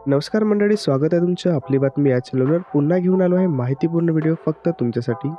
नमस्कार मंडळी, स्वागत आहे तुमचं आपली बातमी या चॅनलवर. पुन्हा घेऊन आलो आहे माहितीपूर्ण व्हिडिओ फक्त तुमच्यासाठी.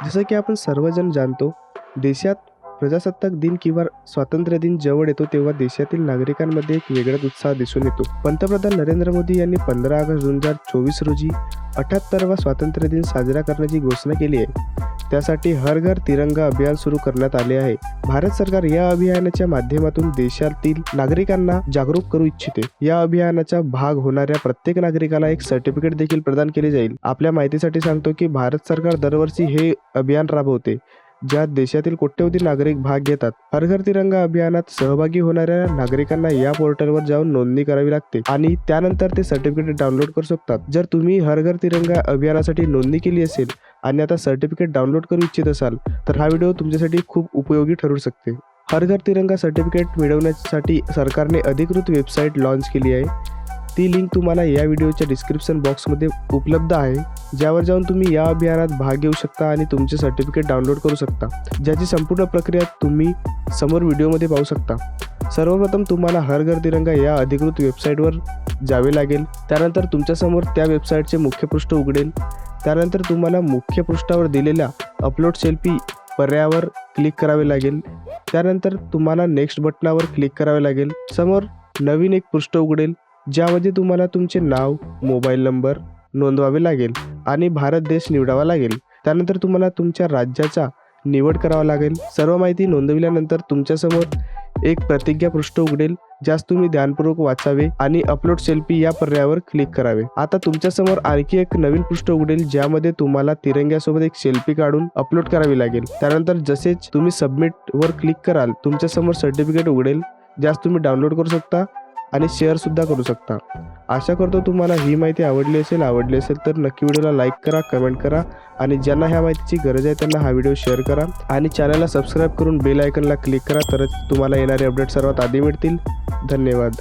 जसं की आपण सर्वजण जाणतो, देशात प्रजासत्ताक दिन किंवा स्वातंत्र्य दिन जवळ येतो तेव्हा देशातील नागरिकांमध्ये एक वेगळाच उत्साह दिसून येतो. पंतप्रधान नरेंद्र मोदी यांनी 15 ऑगस्ट 2024 रोजी 78वा स्वातंत्र्य दिन साजरा करण्याची घोषणा केली आहे. त्यासाठी हर घर तिरंगा अभियान सुरू करण्यात आले आहे. भारत सरकार या अभियानाच्या माध्यमातून देशातील नागरिकांना जागरूक करू इच्छिते. या अभियानाचा भाग होणाऱ्या प्रत्येक नागरिकाला एक सर्टिफिकेट देखील प्रदान केले जाईल. आपल्या माहितीसाठी सांगतो की भारत सरकार दरवर्षी हे अभियान राबवते, ज्यात देशातील कोट्यवधी नागरिक भाग घेतात. हर घर तिरंगा अभियानात सहभागी होणाऱ्या नागरिकांना या पोर्टलवर जाऊन नोंदणी करावी लागते आणि त्यानंतर ते सर्टिफिकेट डाउनलोड करू शकतात. जर तुम्ही हर घर तिरंगा अभियानासाठी नोंदणी केली असेल आणि आता सर्टिफिकेट डाउनलोड करू इच्छित असाल तर हा व्हिडिओ तुमच्यासाठी खूप उपयोगी ठरू शकते. हर घर तिरंगा सर्टिफिकेट मिळवण्यासाठी सरकारने अधिकृत वेबसाईट लॉन्च केली आहे. ती लिंक तुम्हाला या व्हिडिओच्या डिस्क्रिप्शन बॉक्समध्ये उपलब्ध आहे, ज्यावर जाऊन तुम्ही या अभियानात भाग घेऊ शकता आणि तुमचे सर्टिफिकेट डाउनलोड करू शकता, ज्याची संपूर्ण प्रक्रिया तुम्ही समोर व्हिडिओमध्ये पाहू शकता. सर्वप्रथम तुम्हाला हर घर तिरंगा या अधिकृत वेबसाईटवर जावे लागेल. त्यानंतर तुमच्यासमोर त्या वेबसाईटचे मुख्य पृष्ठ उघडेल. त्यानंतर तुम्हाला मुख्य पृष्ठावर दिलेल्या अपलोड सेल्फी पर्यायावर क्लिक करावे लागेल. त्यानंतर तुम्हाला नेक्स्ट बटनावर क्लिक करावे लागेल. समोर नवीन एक पृष्ठ उघडेल, ज्यामध्ये तुम्हाला तुमचे नाव, मोबाईल नंबर नोंदवावे लागेल आणि भारत देश निवडावा लागेल. त्यानंतर तुम्हाला तुमच्या राज्याचा निवड करावा लागेल. सर्व माहिती नोंदविल्यानंतर तुमच्यासमोर एक प्रतिज्ञा पृष्ठ उघडेल, ज्यास तुम्ही ध्यानपूर्वक वाचावे आणि अपलोड सेल्फी या पर्यायावर क्लिक करावे. आता तुमच्यासमोर आणखी एक नवीन पृष्ठ उघडेल, ज्यामध्ये तुम्हाला तिरंग्यासोबत एक सेल्फी काढून अपलोड करावी लागेल. त्यानंतर जसेच तुम्ही सबमिट वर क्लिक कराल, तुमच्यासमोर सर्टिफिकेट उघडेल, ज्यास तुम्ही डाउनलोड करू शकता आणि शेअर सुद्धा करू शकता. आशा करतो तुम्हाला ही माहिती आवडली असेल तर नक्की व्हिडिओला लाईक करा, कमेंट करा आणि ज्यांना ह्या माहितीची गरज आहे त्यांना हा व्हिडिओ शेअर करा आणि चॅनलला सबस्क्राईब करून बेल आयकनला क्लिक करा, तरच तुम्हाला येणारे अपडेट सर्वात आधी मिळतील. धन्यवाद.